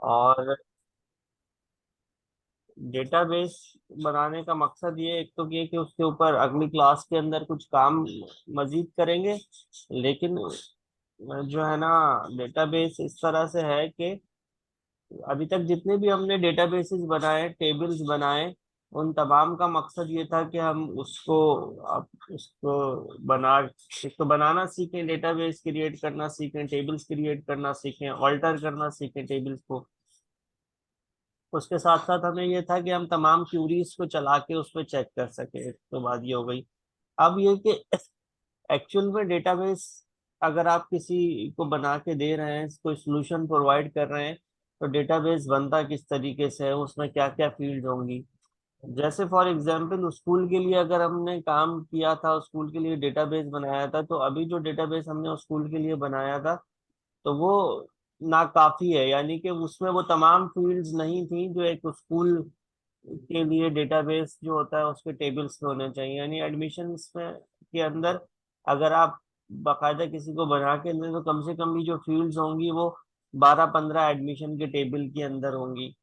और डेटाबेस बनाने का मकसद ये एक तो ये कि उसके ऊपर अगली क्लास के अंदर कुछ काम मजीद करेंगे। लेकिन जो है ना, डेटाबेस इस तरह से है कि अभी तक जितने भी हमने डेटाबेसेस बनाए, टेबल्स बनाए, उन तमाम का मकसद ये था कि हम उसको अब उसको बना इसको बनाना सीखें, डेटाबेस क्रिएट करना सीखें, टेबल्स क्रिएट करना सीखें, ऑल्टर करना सीखें टेबल्स को। उसके साथ साथ हमें ये था कि हम तमाम क्यूरीज को चला के उस पर चेक कर सके। तो बात ये हो गई। अब ये कि एक्चुअल में डेटाबेस अगर आप किसी को बना के दे रहे हैं, कोई सोल्यूशन प्रोवाइड कर रहे हैं, तो डेटाबेस बनता किस तरीके से है, उसमें क्या क्या फील्ड होंगी। जैसे फॉर एग्जांपल स्कूल के लिए अगर हमने काम किया था, स्कूल के लिए डेटाबेस बनाया था, तो अभी जो डेटाबेस हमने स्कूल के लिए बनाया था, तो वो नाकाफी है। यानी कि उसमें वो तमाम फील्ड्स नहीं थी जो एक स्कूल के लिए डेटाबेस जो होता है उसके टेबल्स में होने चाहिए। यानी एडमिशन्स में के अंदर अगर आप बाकायदा किसी को बना के दें, तो कम से कम भी जो फील्ड्स होंगी वो 12-15 एडमिशन के टेबल के अंदर होंगी।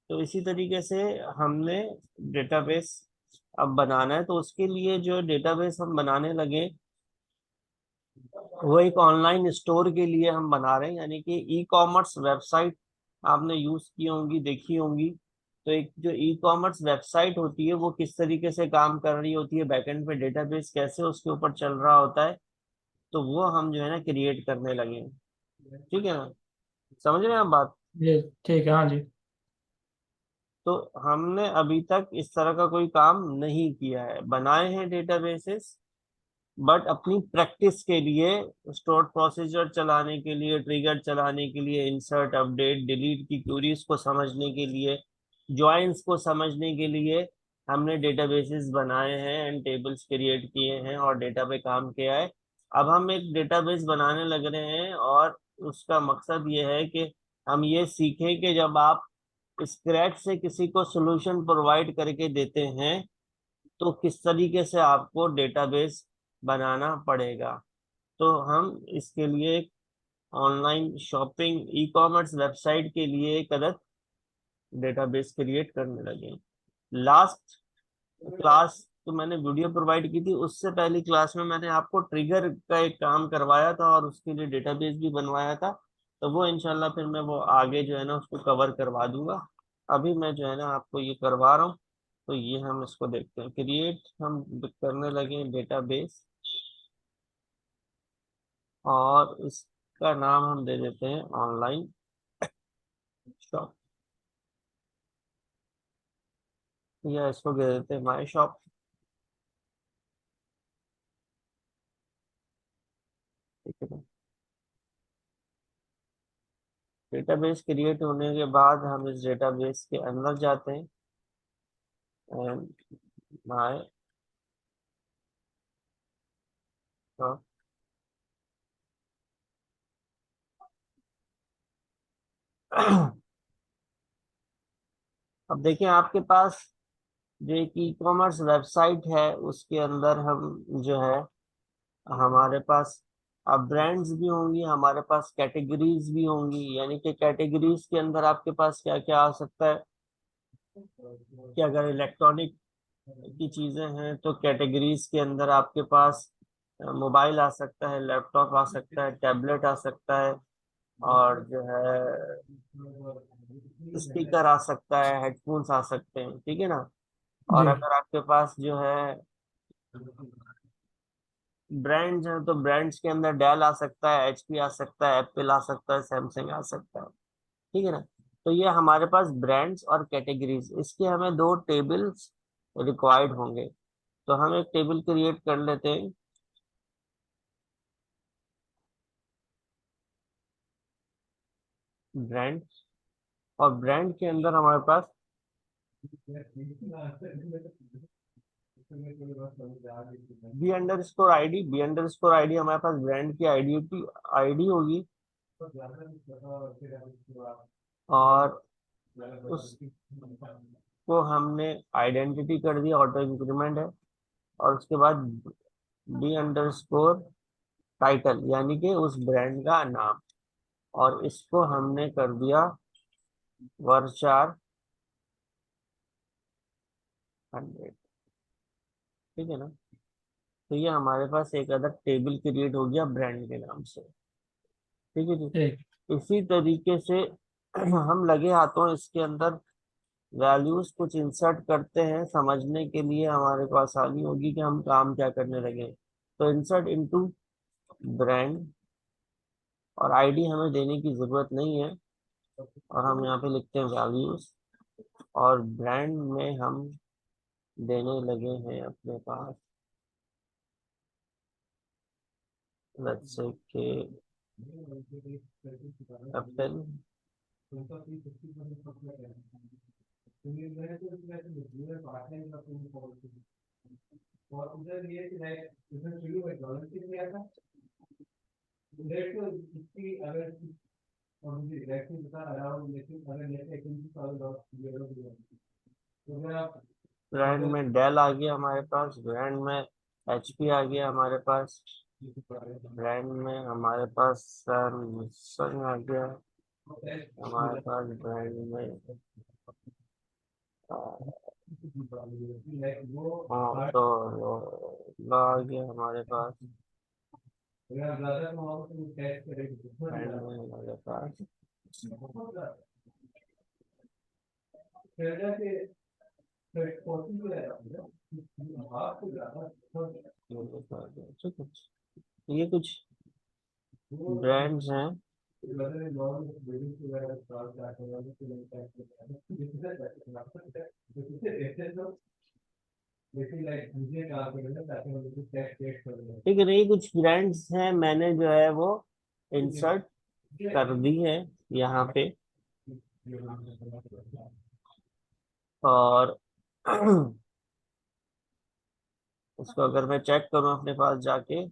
तो इसी तरीके से हमने डेटाबेस अब बनाना है, तो उसके लिए जो डेटाबेस हम बनाने लगे, वो एक ऑनलाइन स्टोर के लिए हम बना रहे हैं। यानी कि ई कॉमर्स वेबसाइट आपने यूज की होंगी, देखी होंगी। तो एक जो ई कॉमर्स वेबसाइट होती है वो किस तरीके से काम कर रही होती है, बैकएंड पे डेटाबेस कैसे उसके ऊपर चल रहा होता है, तो वो हम जो है ना क्रिएट करने लगे हैं। ठीक है ना, समझ रहे हैं आप बात। जी ठीक है, हाँ जी। तो हमने अभी तक इस तरह का कोई काम नहीं किया है, बनाए हैं डेटाबेसेस, बट अपनी प्रैक्टिस के लिए, स्टोर प्रोसीजर चलाने के लिए, ट्रिगर चलाने के लिए, इंसर्ट अपडेट डिलीट की क्यूरीज को समझने के लिए, ज्वाइंस को समझने के लिए हमने डेटाबेसेस बनाए हैं एंड टेबल्स क्रिएट किए हैं और डेटा पे काम किया है। अब हम एक डेटाबेस बनाने लग रहे हैं, और उसका मकसद ये है कि हम ये सीखें कि जब आप स्क्रैच से किसी को सॉल्यूशन प्रोवाइड करके देते हैं, तो किस तरीके से आपको डेटाबेस बनाना पड़ेगा। तो हम इसके लिए एक online shopping e commerce website के लिए एक अलग डेटाबेस क्रिएट करने लगे। लास्ट क्लास तो मैंने वीडियो प्रोवाइड की थी, उससे पहली क्लास में मैंने आपको ट्रिगर का एक काम करवाया था और उसके लिए डेटाबेस भी बनवाया था। तो वो इंशाल्लाह फिर मैं वो आगे जो है ना उसको कवर करवा दूंगा। अभी मैं जो है ना आपको ये करवा रहा हूँ। तो ये हम इसको देखते हैं, क्रिएट हम करने लगे डेटाबेस, और इसका नाम हम दे देते हैं ऑनलाइन शॉप, या इसको दे देते हैं माई शॉप। ठीक है। डेटाबेस क्रिएट होने के बाद हम इस डेटाबेस के अंदर जाते हैं एंड माई शॉप। अब देखिए आपके पास जो एक ई कॉमर्स वेबसाइट है, उसके अंदर हम जो है, हमारे पास अब ब्रांड्स भी होंगी, हमारे पास कैटेगरीज भी होंगी। यानी कि कैटेगरीज के अंदर आपके पास क्या क्या आ सकता है, कि अगर इलेक्ट्रॉनिक की चीजें हैं तो कैटेगरीज के अंदर आपके पास मोबाइल आ सकता है, लैपटॉप आ सकता है, टैबलेट आ सकता है, और जो है स्पीकर आ सकता है, हेडफोन्स आ सकते हैं। ठीक है ना। और जी अगर आपके पास जो है ब्रांड्स हैं, तो ब्रांड्स के अंदर डेल आ सकता है, एचपी आ सकता है, एप्पल आ सकता है, सैमसंग आ सकता है। ठीक है ना। तो ये हमारे पास ब्रांड्स और कैटेगरीज, इसके हमें दो टेबल्स रिक्वायर्ड होंगे। तो हम एक टेबल क्रिएट कर लेते हैं, ब्रांड, और ब्रांड के अंदर हमारे पास बी अंडर स्कोर आईडी हमारे पास ब्रांड की आईडी की आईडी होगी। और उसको हमने आइडेंटिटी कर दिया, ऑटो इंक्रीमेंट है। और उसके बाद बी टाइटल, यानी कि उस ब्रांड का नाम, और इसको हमने कर दिया वर्षार 100। ठीक है ना। तो ये हमारे पास एक अलग टेबल क्रिएट हो गया ब्रांड के नाम से। ठीक है जी। ठीक। इसी तरीके से हम लगे हाथों इसके अंदर वैल्यूज कुछ इंसर्ट करते हैं, समझने के लिए हमारे को आसानी होगी कि हम काम क्या करने लगे। तो इंसर्ट इनटू ब्रांड, और आईडी हमें देने की जरूरत नहीं है, और हम यहाँ पे लिखते हैं वैल्यूज, और ब्रांड में हम देने लगे हैं अपने पास, लेट्स से के एप्पल। ब्रांड में डेल आ गया हमारे पास, ब्रांड में एचपी आ गया हमारे पास, ब्रांड में हमारे पास सैमसंग आ गया हमारे पास, ब्रांड में हाँ तो आ गया हमारे पास, ब्रांड में हमारे पास ठीक है। ये कुछ ब्रांड्स हैं। ठीक है, नहीं कुछ ब्रांड्स हैं, मैंने जो है वो इंसर्ट कर दी है यहाँ पे। और इसको अगर मैं चेक करूं अपने पास जाके,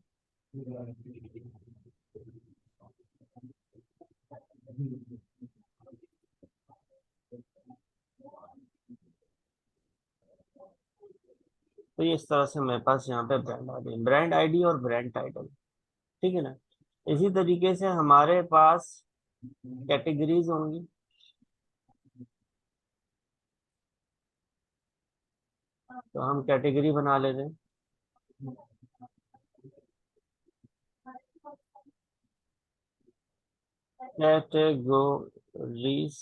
तो ये इस तरह से मेरे पास यहाँ पे ब्रांड आईडी, ब्रांड आईडी और ब्रांड टाइटल। ठीक है ना। इसी तरीके से हमारे पास कैटेगरीज होंगी। तो हम कैटेगरी बना लेते हैं। कैटेगरीज,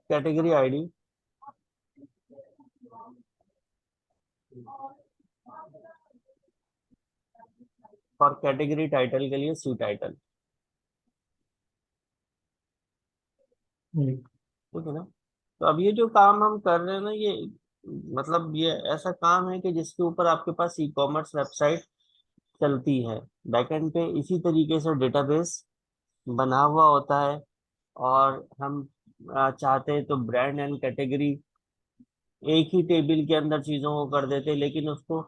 कैटेगरी आईडी और कैटेगरी टाइटल के लिए सी टाइटल। ठीक है ना। तो अब ये जो काम हम कर रहे हैं ना, ये मतलब ये ऐसा काम है कि जिसके ऊपर आपके पास ई कॉमर्स वेबसाइट चलती है, बैकएंड पे इसी तरीके से डेटाबेस बना हुआ होता है। और हम चाहते हैं तो ब्रांड एंड कैटेगरी एक ही टेबल के अंदर चीजों को कर देते, लेकिन उसको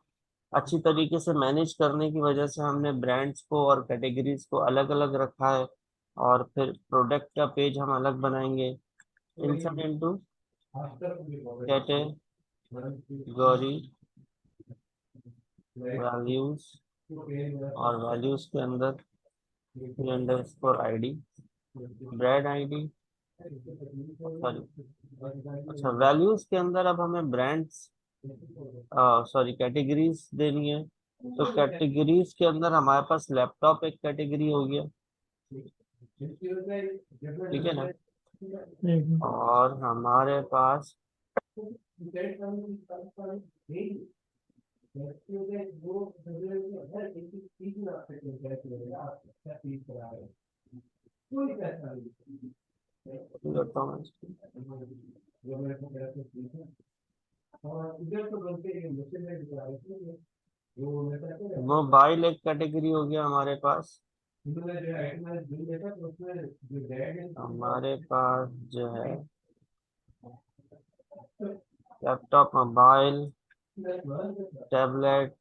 अच्छी तरीके से मैनेज करने की वजह से हमने ब्रांड्स को और कैटेगरीज को अलग अलग रखा है। और फिर प्रोडक्ट का पेज हम अलग बनाएंगे। इंसर्ट इनटू कैटेगरी वैल्यूज, और वैल्यूज के अंदर underscore ID, brand ID, sorry, अच्छा वैल्यूज के अंदर अब हमें ब्रांड्स, सॉरी कैटेगरीज देनी है। तो कैटेगरीज के अंदर हमारे पास लैपटॉप एक कैटेगरी हो गया। ठीक है ना। और हमारे पास करता हूँ मोबाइल एक कैटेगरी हो गया हमारे पास। हमारे पास जो है laptop, mobile, tablet,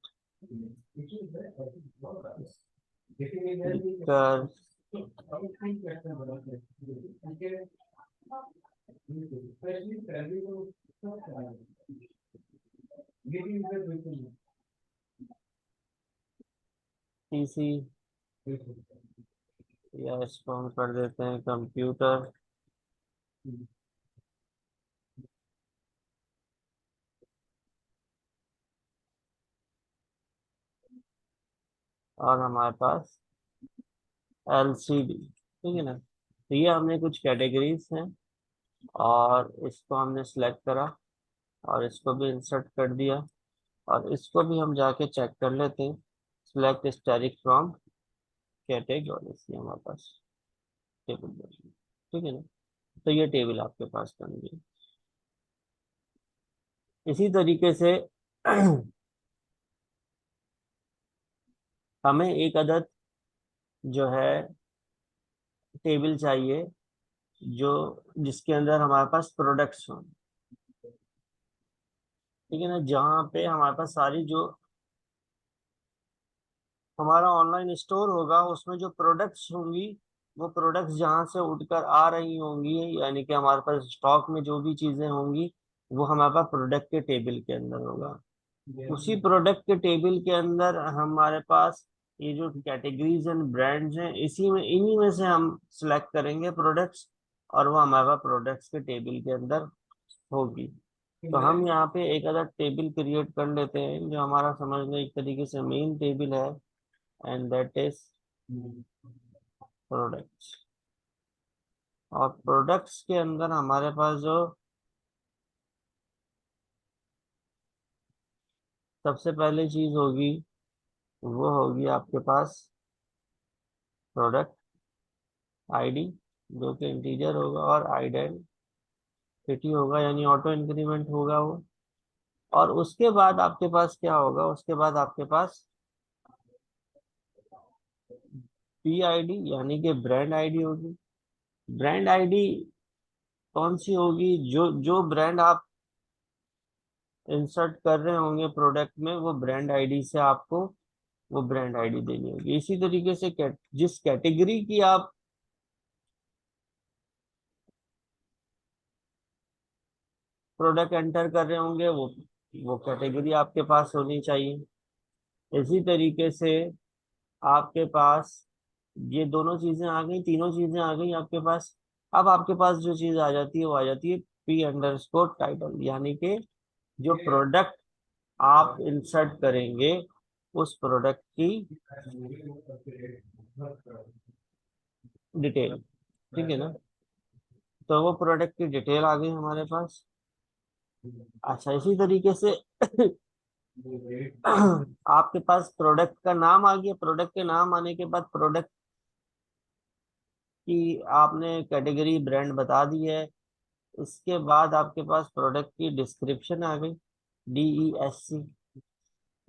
speaker, PC, या इसको हम कर देते हैं कंप्यूटर। और हमारे पास एलसीडी। ठीक है ना, तो ये हमने कुछ कैटेगरीज हैं, और इसको हमने सिलेक्ट करा, और इसको भी इंसर्ट कर दिया, और इसको भी हम जाके चेक कर लेते हैं। सिलेक्ट स्टैटिक फ्रॉम कैटेगरीज, ये हमारे पास टेबल बन गई। ठीक है ना, तो ये टेबल आपके पास बन गई। इसी तरीके से हमें एक अदद जो है टेबल चाहिए, जो जिसके अंदर हमारे पास प्रोडक्ट्स हों। ठीक है ना, जहाँ पे हमारे पास सारी जो हमारा ऑनलाइन स्टोर होगा, उसमें जो प्रोडक्ट्स होंगी, वो प्रोडक्ट्स जहाँ से उठकर आ रही होंगी, यानी कि हमारे पास स्टॉक में जो भी चीजें होंगी, वो हमारे पास प्रोडक्ट के टेबल के अंदर होगा। उसी प्रोडक्ट के टेबल के अंदर हमारे पास ये जो कैटेगरीज एंड ब्रांड्स हैं, इसी में इन्हीं में से हम सिलेक्ट करेंगे प्रोडक्ट्स, और वो हमारे पास प्रोडक्ट्स के टेबल के अंदर होगी। तो हम यहाँ पे एक अदर टेबल क्रिएट कर लेते हैं, जो हमारा समझ लो एक तरीके से मेन टेबल है, एंड दैट इज प्रोडक्ट्स। और प्रोडक्ट्स के अंदर हमारे पास जो सबसे पहली चीज होगी, वो होगी आपके पास प्रोडक्ट आईडी, जो कि इंटीजर होगा, और आइडेंटिटी होगा, यानी ऑटो इंक्रीमेंट होगा वो। और उसके बाद आपके पास क्या होगा, उसके बाद आपके पास पी आईडी, यानी कि ब्रांड आईडी होगी। ब्रांड आईडी कौन सी होगी, जो जो ब्रांड आप इंसर्ट कर रहे होंगे प्रोडक्ट में, वो ब्रांड आईडी से आपको वो ब्रांड आईडी देनी होगी। इसी तरीके से जिस कैटेगरी की आप प्रोडक्ट एंटर कर रहे होंगे, वो कैटेगरी आपके पास होनी चाहिए। इसी तरीके से आपके पास ये दोनों चीजें आ गई, तीनों चीजें आ गई आपके पास। अब आपके पास जो चीज आ जाती है, वो आ जाती है पी अंडरस्कोर टाइटल, यानी कि जो प्रोडक्ट आप इंसर्ट करेंगे, उस प्रोडक्ट की डिटेल। ठीक है ना, तो वो प्रोडक्ट की डिटेल आ गई हमारे पास। अच्छा, इसी तरीके से आपके पास प्रोडक्ट का नाम आ गया। प्रोडक्ट के नाम आने के बाद प्रोडक्ट की आपने कैटेगरी ब्रांड बता दी है। इसके बाद आपके पास प्रोडक्ट की डिस्क्रिप्शन आ गई, DESC।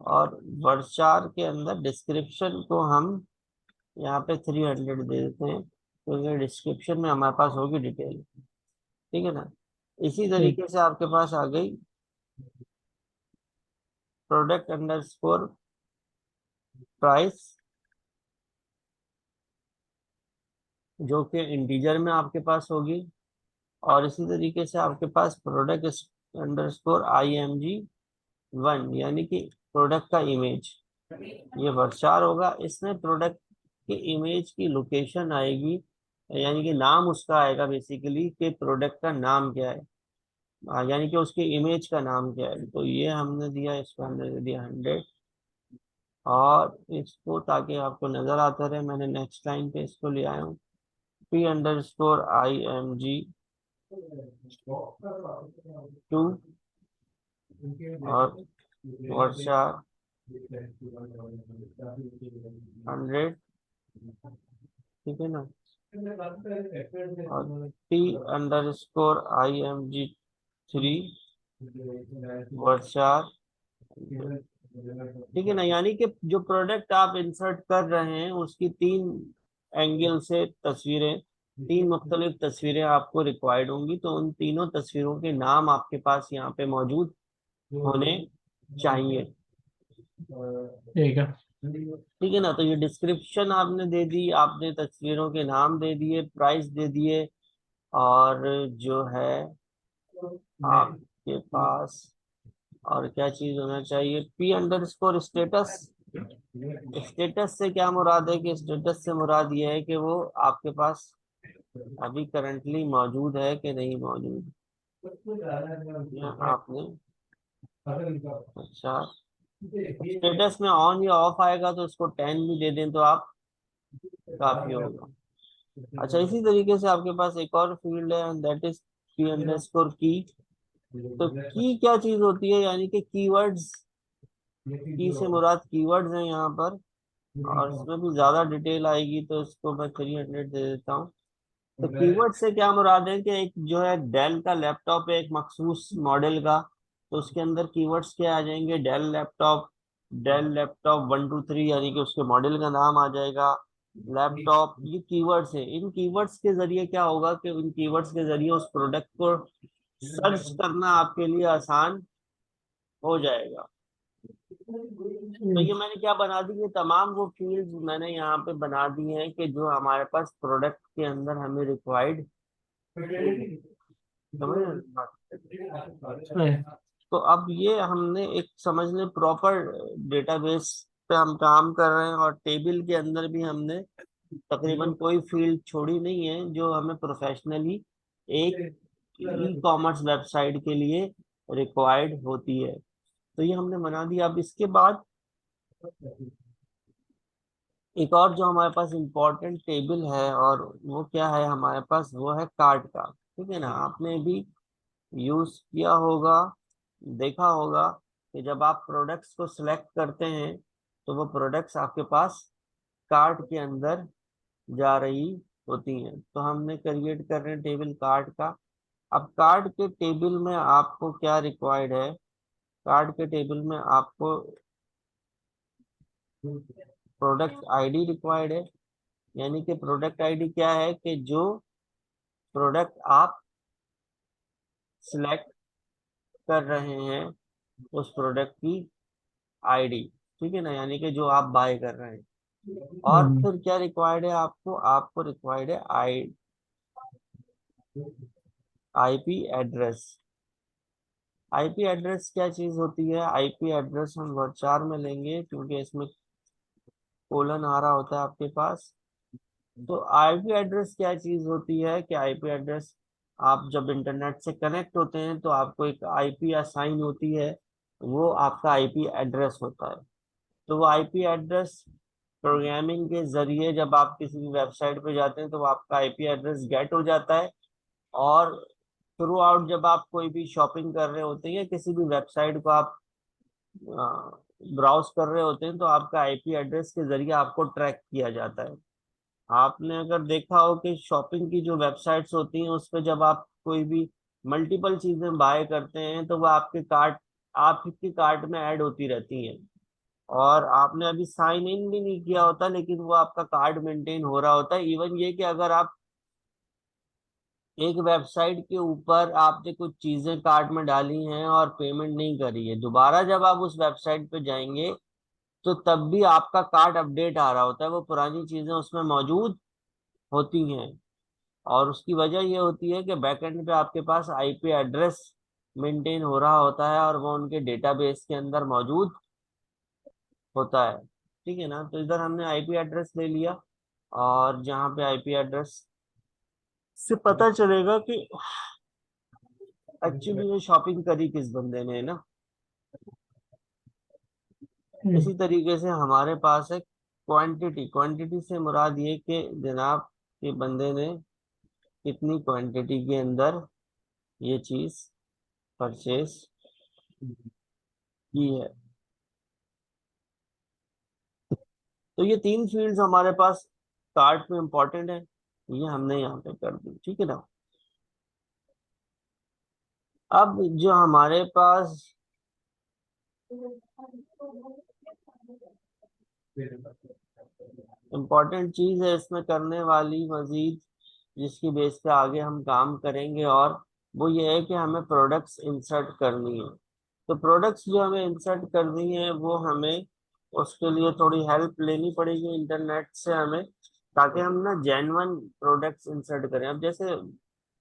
और वर्षार के अंदर डिस्क्रिप्शन को हम यहाँ पे 300 दे देते हैं, क्योंकि डिस्क्रिप्शन में हमारे पास होगी डिटेल। ठीक है ना, इसी ठीक। तरीके से आपके पास आ गई प्रोडक्ट अंडरस्कोर प्राइस, जो कि इंटीजर में आपके पास होगी। और इसी तरीके से आपके पास प्रोडक्ट अंडरस्कोर IMG1, यानी कि प्रोडक्ट का इमेज, ये वर्षार होगा। इसमें प्रोडक्ट की इमेज की लोकेशन आएगी, यानी कि नाम उसका आएगा बेसिकली, कि प्रोडक्ट का नाम क्या है। यानी कि उसकी इमेज का नाम क्या है। तो ये हमने दिया, इसको हमने दे दिया 100। और इसको ताकि आपको नजर आता रहे, मैंने नेक्स्ट लाइन पे इसको ले आया हूँ, P_IMG2, और वर्षा 100। ठीक है ना, और P_IMG3 वर्षा। ठीक है ना, यानी कि जो प्रोडक्ट आप इंसर्ट कर रहे हैं, उसकी 3 एंगल से तस्वीरें, 3 मुख्तलिफ तस्वीरें आपको रिक्वायर्ड होंगी। तो उन तीनों तस्वीरों के नाम आपके पास यहाँ पे मौजूद होने चाहिए। ठीक है। ठीक है ना, तो ये डिस्क्रिप्शन आपने दे दी, आपने तस्वीरों के नाम दे दिए, प्राइस दे दिए, और जो है आपके पास और क्या चीज होना चाहिए, P__स्टेटस। स्टेटस से क्या मुराद है कि स्टेटस से मुराद ये है कि वो आपके पास अभी करंटली मौजूद है कि नहीं मौजूद, या आपने, अच्छा, स्टेटस में ऑन या ऑफ आएगा तो उसको 10 भी दे दें तो आप काफी होगा। अच्छा, इसी तरीके से आपके पास एक और फील्ड है, दैट इज की_की। तो की क्या चीज होती है, यानी कि कीवर्ड्स, की से मुराद कीवर्ड्स है यहाँ पर, और इसमें भी ज्यादा डिटेल आएगी तो इसको मैं 300 दे देता हूँ। तो कीवर्ड से क्या मुराद है कि एक जो है डेल का लैपटॉप है, एक मखसूस मॉडल का, तो उसके अंदर कीवर्ड्स क्या आ जाएंगे, डेल लैपटॉप 1 2 3, यानी कि उसके मॉडल का नाम आ जाएगा, लैपटॉप, ये कीवर्ड्स है। इन कीवर्ड्स के जरिए क्या होगा कि इन कीवर्ड्स के जरिए उस प्रोडक्ट को सर्च करना आपके लिए आसान हो जाएगा। तो ये मैंने क्या बना दी, ये तमाम वो फील्ड्स मैंने यहाँ पे बना दी हैं कि जो हमारे पास प्रोडक्ट के अंदर हमें रिक्वायर्ड होगी। समझ रहे हैं बात? तो अब ये हमने एक समझ लें प्रॉपर डेटाबेस पे हम काम कर रहे हैं, और टेबल के अंदर भी हमने तकरीबन कोई फील्ड छोड़ी नहीं है जो हमें प्रोफेशनली एक ई कॉमर्स वेबसाइट के लिए रिक्वायर्ड होती है। तो ये हमने बना दिया। अब इसके बाद एक और जो हमारे पास इम्पोर्टेंट टेबल है, और वो क्या है हमारे पास, वो है कार्ट का। ठीक है ना, आपने भी यूज किया होगा, देखा होगा कि जब आप प्रोडक्ट्स को सिलेक्ट करते हैं तो वो प्रोडक्ट्स आपके पास कार्ट के अंदर जा रही होती हैं। तो हमने क्रिएट कर रहे हैं टेबल कार्ट का। अब कार्ट के टेबल में आपको क्या रिक्वायर्ड है, कार्ट के टेबल में आपको प्रोडक्ट आईडी रिक्वायर्ड है। यानी कि प्रोडक्ट आईडी क्या है कि जो प्रोडक्ट आप सिलेक्ट कर रहे हैं उस प्रोडक्ट की आईडी, ठीक है ना, यानी कि जो आप बाय कर रहे हैं। और फिर क्या रिक्वायर्ड है आपको, आपको रिक्वायर्ड है आईपी एड्रेस। आईपी एड्रेस क्या चीज होती है, आईपी एड्रेस हम वर्ड 4 में लेंगे क्योंकि इसमें कोलन आ रहा होता है आपके पास। तो आईपी एड्रेस क्या चीज होती है कि आईपी एड्रेस, आप जब इंटरनेट से कनेक्ट होते हैं तो आपको एक आईपी असाइन होती है, वो आपका आईपी एड्रेस होता है। तो वो आईपी एड्रेस प्रोग्रामिंग के जरिए जब आप किसी भी वेबसाइट पे जाते हैं तो वो आपका आईपी एड्रेस गेट हो जाता है। और थ्रू आउट जब आप कोई भी शॉपिंग कर रहे होते हैं या किसी भी वेबसाइट को आप ब्राउज कर रहे होते हैं तो आपका आईपी एड्रेस के जरिए आपको ट्रैक किया जाता है। आपने अगर देखा हो कि शॉपिंग की जो वेबसाइट्स होती हैं उस पर जब आप कोई भी मल्टीपल चीजें बाय करते हैं तो वो आपके कार्ट में ऐड होती रहती हैं, और आपने अभी साइन इन भी नहीं किया होता लेकिन वो आपका कार्ड मेंटेन हो रहा होता है। इवन ये कि अगर आप एक वेबसाइट के ऊपर आपने कुछ चीजें कार्ट में डाली हैं और पेमेंट नहीं करी है, दोबारा जब आप उस वेबसाइट पे जाएंगे तो तब भी आपका कार्ड अपडेट आ रहा होता है, वो पुरानी चीजें उसमें मौजूद होती हैं। और उसकी वजह ये होती है कि बैकएंड पे आपके पास आईपी एड्रेस मेंटेन हो रहा होता है और वो उनके डेटाबेस के अंदर मौजूद होता है। ठीक है ना, तो इधर हमने आईपी एड्रेस ले लिया, और जहाँ पे आईपी एड्रेस से पता चलेगा कि एक्चुअली में शॉपिंग करी किस बंदे ने, है ना। इसी तरीके से हमारे पास है क्वांटिटी। क्वांटिटी से मुराद ये कि जनाब के बंदे ने कितनी क्वांटिटी के अंदर ये चीज परचेस की है। तो ये 3 फील्ड्स हमारे पास कार्ट में इंपॉर्टेंट है, ये हमने यहाँ पे कर दी। ठीक है ना। अब जो हमारे पास इम्पोर्टेंट चीज है इसमें करने वाली मजीद, जिसकी बेस पे आगे हम काम करेंगे, और वो ये है कि हमें प्रोडक्ट्स इंसर्ट करनी है। तो प्रोडक्ट्स जो हमें इंसर्ट करनी है वो हमें उसके लिए थोड़ी हेल्प लेनी पड़ेगी इंटरनेट से हमें, ताकि हम ना जेन्युइन प्रोडक्ट्स इंसर्ट करें। अब जैसे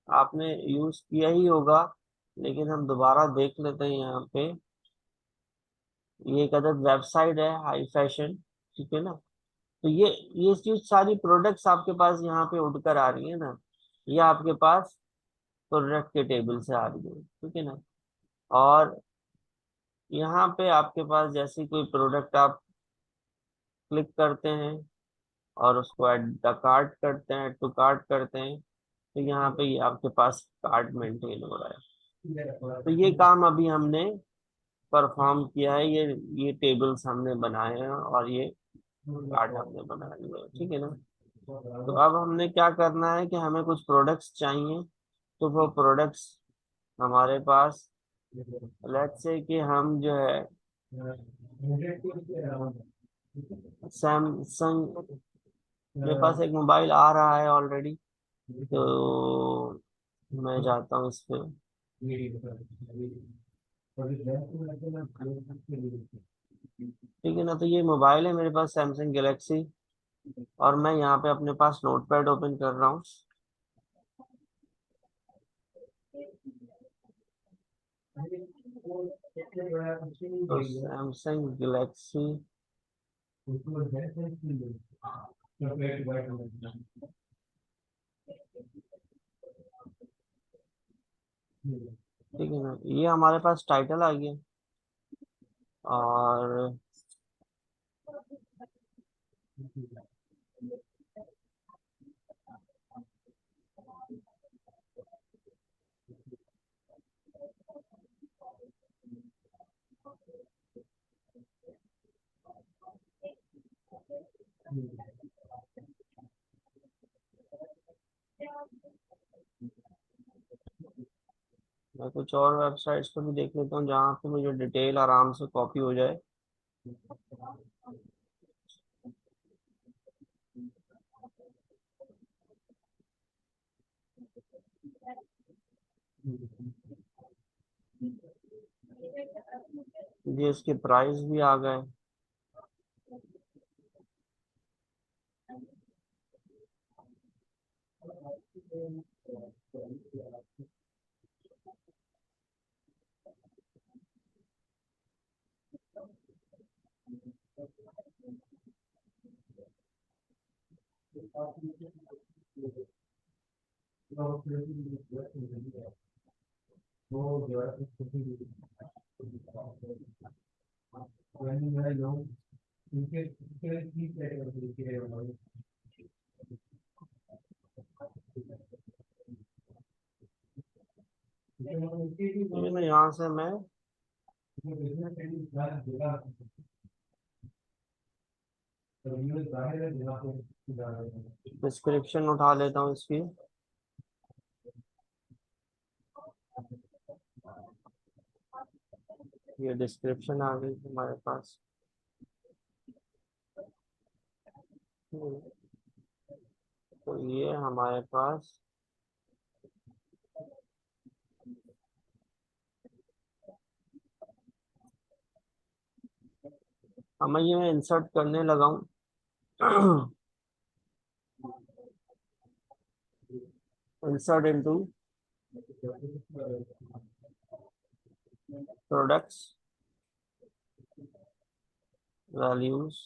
आपने यूज किया ही होगा, लेकिन हम दोबारा देख लेते हैं यहाँ पे। ये एक अदर वेबसाइट है हाई फैशन, ठीक है ना। तो ये चीज सारी प्रोडक्ट्स आपके पास यहाँ पे उड़कर आ रही है ना, ये आपके पास प्रोडक्ट के टेबल से आ रही है, ठीक है ना। और यहाँ पे आपके पास जैसे कोई प्रोडक्ट आप क्लिक करते हैं और उसको ऐड द कार्ट करते हैं, ऐड टू कार्ट करते हैं, तो यहाँ पे ये आपके पास कार्ट मेंटेन हो रहा है। तो ये काम अभी हमने परफॉर्म किया है, ये टेबल्स हमने बनाए हैं और ये कार्ट हमने बना लिया है, ठीक है ना। तो अब हमने क्या करना है कि हमें कुछ प्रोडक्ट्स चाहिए, तो वो प्रोडक्ट्स हमारे पास, लेट्स से कि हम जो है सैमसंग, मेरे पास एक मोबाइल आ रहा है ऑलरेडी, तो मैं जाता हूँ इस पे। ठीक है ना, तो ये मोबाइल है मेरे पास सैमसंग गैलेक्सी, और मैं यहाँ पे अपने पास नोटपैड ओपन कर रहा हूँ। तो सैमसंग गैलेक्सी, ठीक है ना, ये हमारे पास टाइटल आ गया। और मैं कुछ और वेबसाइट्स पर भी देख लेता हूँ जहाँ पे मुझे डिटेल आराम से कॉपी हो जाए। ये इसके प्राइस भी आ गए। ये ना, यहाँ से मैं डिस्क्रिप्शन उठा लेता हूँ इसकी। ये डिस्क्रिप्शन आ गई हमारे पास। तो ये हमारे पास, अब मैं इंसर्ट करने लगा हूँ। Insert into products values.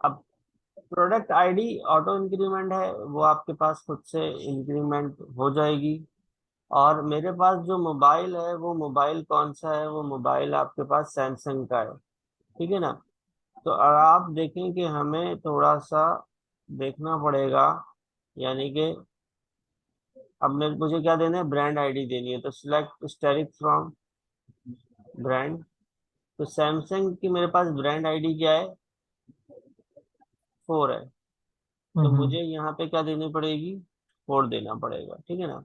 अब प्रोडक्ट आईडी ऑटो इंक्रीमेंट है, वो आपके पास खुद से इंक्रीमेंट हो जाएगी। और मेरे पास जो मोबाइल है, वो मोबाइल कौन सा है, वो मोबाइल आपके पास सैमसंग का है, ठीक है ना। तो अब आप देखें कि हमें थोड़ा सा देखना पड़ेगा, यानी कि अब मुझे क्या देना है, ब्रांड आईडी देनी है, तो सिलेक्ट स्टेरिक फ्रॉम ब्रांड। तो सैमसंग की मेरे पास ब्रांड आईडी क्या है, 4 है। तो हम्म। मुझे यहाँ पे क्या देनी पड़ेगी, 4 देना पड़ेगा, ठीक है ना।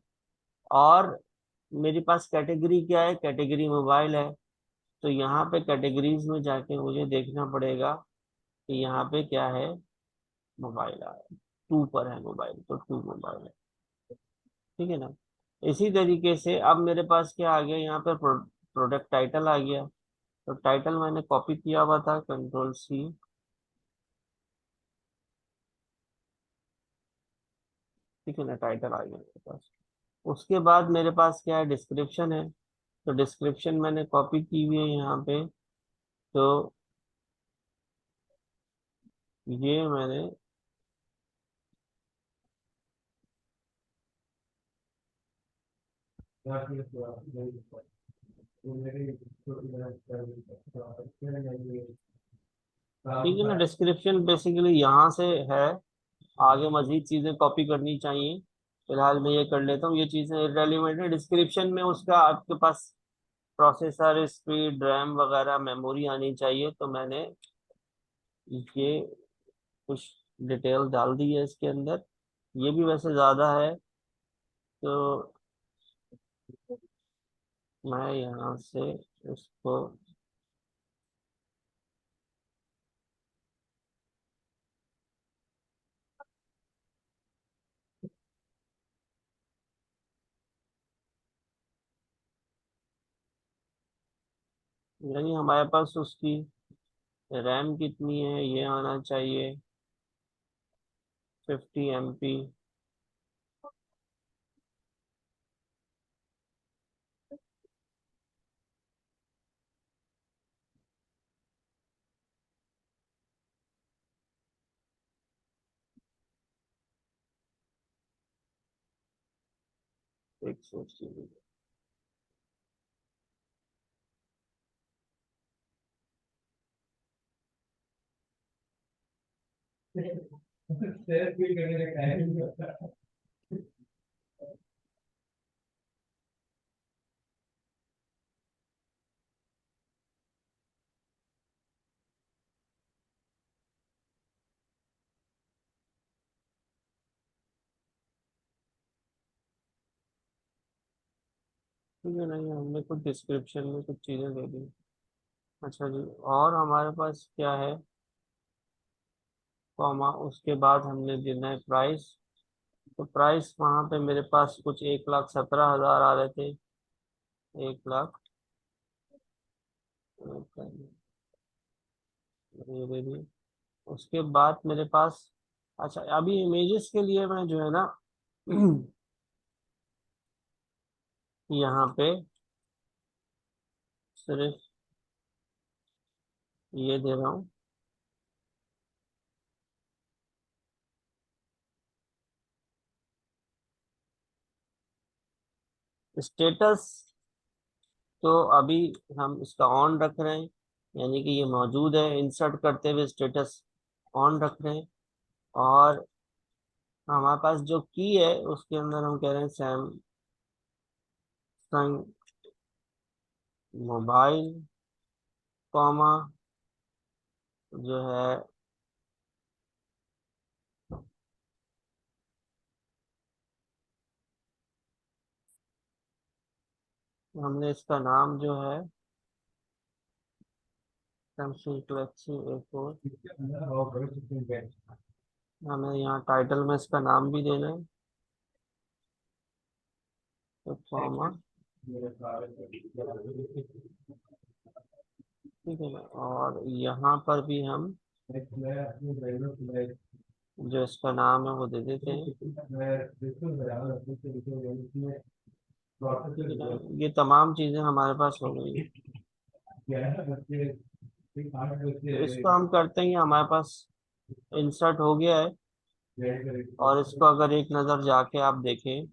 और मेरे पास कैटेगरी क्या है, कैटेगरी मोबाइल है। तो यहाँ पे कैटेगरीज में जाके मुझे देखना पड़ेगा कि यहाँ पे क्या है, मोबाइल आ है, 2 पर है मोबाइल, तो 2 मोबाइल है, ठीक है ना। इसी तरीके से अब मेरे पास क्या आ गया, यहाँ पे प्रोडक्ट टाइटल आ गया। तो टाइटल मैंने कॉपी किया हुआ था, Ctrl+C, ठीक है ना, टाइटल आ गया मेरे पास। उसके बाद मेरे पास क्या है, डिस्क्रिप्शन है। तो डिस्क्रिप्शन मैंने कॉपी की हुई है यहाँ पे, तो ये मैंने ठीक है ना, डिस्क्रिप्शन बेसिकली यहाँ से है। आगे मजीद चीजें कॉपी करनी चाहिए। फिलहाल मैं ये कर लेता हूँ, ये चीजें इररेलेवेंट है। डिस्क्रिप्शन में उसका आपके पास प्रोसेसर स्पीड रैम वगैरह मेमोरी आनी चाहिए, तो मैंने ये कुछ डिटेल डाल दी है इसके अंदर। ये भी वैसे ज़्यादा है, तो मैं यहाँ से इसको यानी हमारे पास उसकी रैम कितनी है ये आना चाहिए, 50 MP। एक सोच लीजिए। ठीक है, नहीं हमने कुछ डिस्क्रिप्शन में कुछ चीज़ें दे दी। अच्छा जी, और हमारे पास क्या है, कॉमा, उसके बाद हमने देना है प्राइस। तो प्राइस वहाँ पे मेरे पास कुछ 1,17,000 आ रहे थे। 1 लाख, ये दे दिए। उसके बाद मेरे पास, अच्छा अभी इमेजेस के लिए मैं जो है ना यहाँ पे सिर्फ ये दे रहा हूँ, स्टेटस। तो अभी हम इसका ऑन रख रहे हैं, यानी कि ये मौजूद है, इंसर्ट करते हुए स्टेटस ऑन रख रहे हैं। और हमारे पास जो की है उसके अंदर हम कह रहे हैं सैमसंग मोबाइल, कॉमा, जो है हमने इसका नाम जो है सैमसंग गैलेक्सी A4। हमें यहाँ टाइटल में इसका नाम भी देना है, तो कॉमा, ठीक है ना। और यहाँ पर भी हम जो इसका नाम है वो दे देते हैं, ठीक है ना। ये तमाम चीजें हमारे पास हो गई हैं। तो इसको हम करते हैं, हमारे पास इंसर्ट हो गया है। और इसको अगर एक नज़र जाके आप देखें,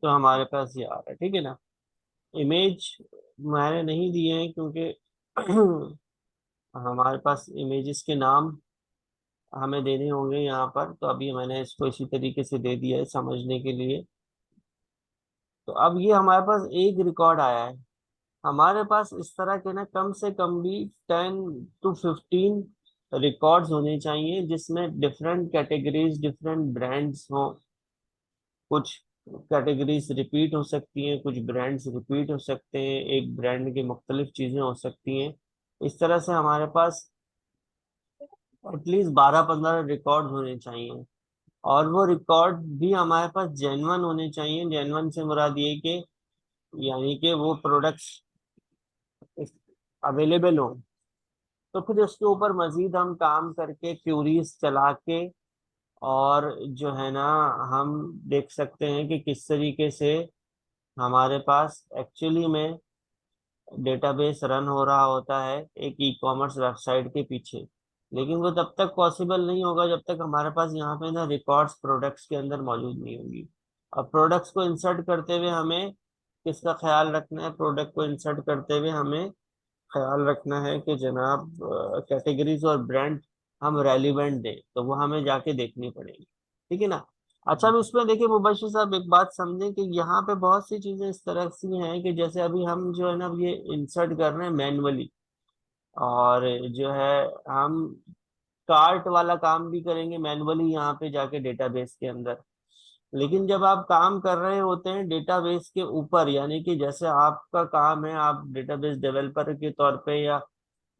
तो हमारे पास ये आ रहा है, ठीक है ना। इमेज मैंने नहीं दिए हैं क्योंकि हमारे पास इमेजेस के नाम हमें देने होंगे यहाँ पर, तो अभी मैंने इसको इसी तरीके से दे दिया है समझने के लिए। तो अब ये हमारे पास एक रिकॉर्ड आया है। हमारे पास इस तरह के ना कम से कम भी 10 to 15 रिकॉर्ड्स होने चाहिए, जिसमें डिफरेंट कैटेगरीज डिफरेंट ब्रांड्स हों। कुछ कैटेगरीज रिपीट हो सकती हैं, कुछ ब्रांड्स रिपीट हो सकते हैं, एक ब्रांड की मुख्तलिफ चीज़ें हो सकती हैं। इस तरह से हमारे पास एटलीस्ट 12-15 रिकॉर्ड होने चाहिए। और वो रिकॉर्ड भी हमारे पास जेन्युइन होने चाहिए। जेन्युइन से मुराद ये कि यानी कि वो प्रोडक्ट्स अवेलेबल हो। तो फिर उसके ऊपर मजीद हम काम करके क्यूरीज चला के, और जो है ना हम देख सकते हैं कि किस तरीके से हमारे पास एक्चुअली में डेटाबेस रन हो रहा होता है एक ई कॉमर्स वेबसाइट के पीछे। लेकिन वो तब तक पॉसिबल नहीं होगा जब तक हमारे पास यहाँ पे ना रिकॉर्ड्स प्रोडक्ट्स के अंदर मौजूद नहीं होंगी। अब प्रोडक्ट्स को इंसर्ट करते हुए हमें किसका ख्याल रखना है? प्रोडक्ट को इंसर्ट करते हुए हमें ख्याल रखना है कि जनाब कैटेगरीज और ब्रांड हम रेलिवेंट दें, तो वो हमें जाके देखनी पड़ेगी। ठीक है ना? अच्छा, अब इसमें देखिए मुबशिर साहब एक बात समझें कि यहाँ पे बहुत सी चीजें इस तरह से हैं कि जैसे अभी हम जो है ना अब ये इंसर्ट कर रहे हैं मैनुअली, और जो है हम कार्ट वाला काम भी करेंगे मैनुअली यहाँ पे जाके डेटाबेस के अंदर। लेकिन जब आप काम कर रहे होते हैं डेटाबेस के ऊपर, यानी कि जैसे आपका काम है, आप डेटाबेस डेवलपर के तौर पे या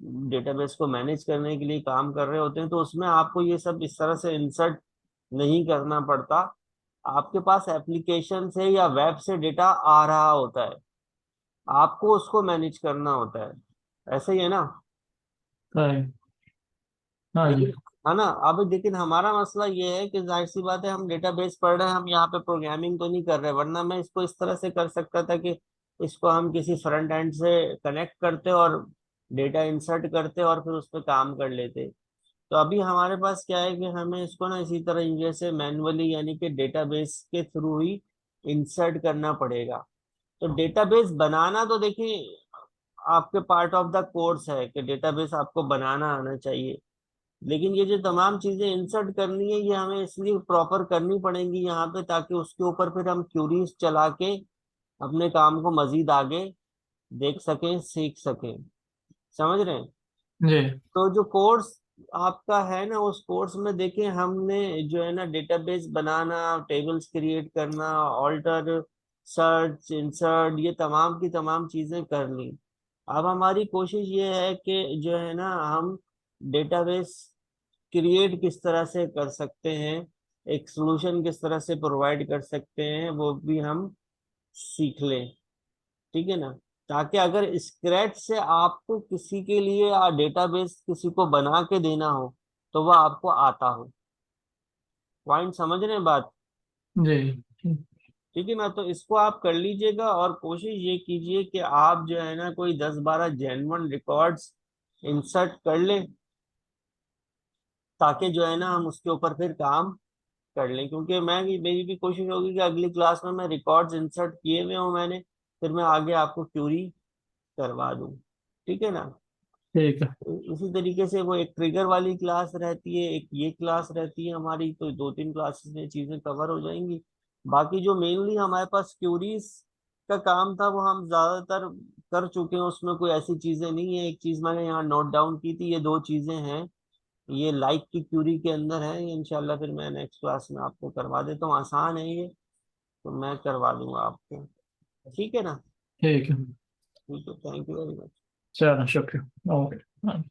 डेटाबेस को मैनेज करने के लिए काम कर रहे होते हैं, तो उसमें आपको ये सब इस तरह से इंसर्ट नहीं करना पड़ता। आपके पास एप्लीकेशन से या वेब से डेटा आ रहा होता है, आपको उसको मैनेज करना होता है। ऐसे ही है ना? सही। हाँ जी। लेकिन है ना, अब लेकिन हमारा मसला ये है कि जाहिर सी बात है हम डेटाबेस पढ़ रहे हैं, हम यहाँ पे प्रोग्रामिंग तो नहीं कर रहे, वरना मैं इसको इस तरह से कर सकता था कि इसको हम किसी फ्रंट एंड से कनेक्ट करते और डेटा इंसर्ट करते और फिर उस पर काम कर लेते। तो अभी हमारे पास क्या है कि हमें इसको ना इसी तरह जैसे मैन्युअली यानी कि डेटाबेस के थ्रू ही इंसर्ट करना पड़ेगा। तो डेटाबेस बनाना तो देखिए आपके पार्ट ऑफ द कोर्स है कि डेटाबेस आपको बनाना आना चाहिए। लेकिन ये जो तमाम चीजें इंसर्ट करनी है ये हमें इसलिए प्रॉपर करनी पड़ेंगी यहाँ पे, ताकि उसके ऊपर फिर हम क्यूरीज चला के अपने काम को मजीद आगे देख सकें, सीख सकें। समझ रहे हैं? जी। तो जो कोर्स आपका है ना, उस कोर्स में देखें हमने जो है ना डेटाबेस बनाना, टेबल्स क्रिएट करना, ऑल्टर, सर्च, इंसर्ट, ये तमाम की तमाम चीजें कर ली। अब हमारी कोशिश ये है कि जो है ना हम डेटाबेस क्रिएट किस तरह से कर सकते हैं, एक सॉल्यूशन किस तरह से प्रोवाइड कर सकते हैं, वो भी हम सीख लें। ठीक है ना? ताकि अगर स्क्रैच से आपको किसी के लिए डेटाबेस किसी को बना के देना हो तो वह आपको आता हो। पॉइंट समझ रहे हैं बात? जी। ठीक है ना? तो इसको आप कर लीजिएगा और कोशिश ये कीजिए कि आप जो है ना कोई 10-12 जेन्युइन रिकॉर्ड्स इंसर्ट कर लें, ताकि जो है ना हम उसके ऊपर फिर काम कर लें। क्योंकि मेरी भी कोशिश होगी कि अगली क्लास में मैं रिकॉर्ड्स इंसर्ट किए हुए हूँ मैंने, फिर मैं आगे आपको क्यूरी करवा दूँ। ठीक है ना? ठीक है। इसी तरीके से वो एक ट्रिगर वाली क्लास रहती है, एक ये क्लास रहती है हमारी, तो 2-3 क्लासेस में चीजें कवर हो जाएंगी। बाकी जो मेनली हमारे पास क्यूरीज का काम था वो हम ज्यादातर कर चुके हैं, उसमें कोई ऐसी चीजें नहीं है। एक चीज मैंने यहाँ नोट डाउन की थी, ये 2 चीजें हैं, ये लाइक की क्यूरी के अंदर है। ये इंशाल्लाह फिर मैं नेक्स्ट क्लास में आपको करवा देता हूँ, आसान है ये, तो मैं करवा दूंगा आपको। ठीक है ना? ठीक है। ठीक है, थैंक यू वेरी मच। चलो शुक्रिया। ओके। हाँ।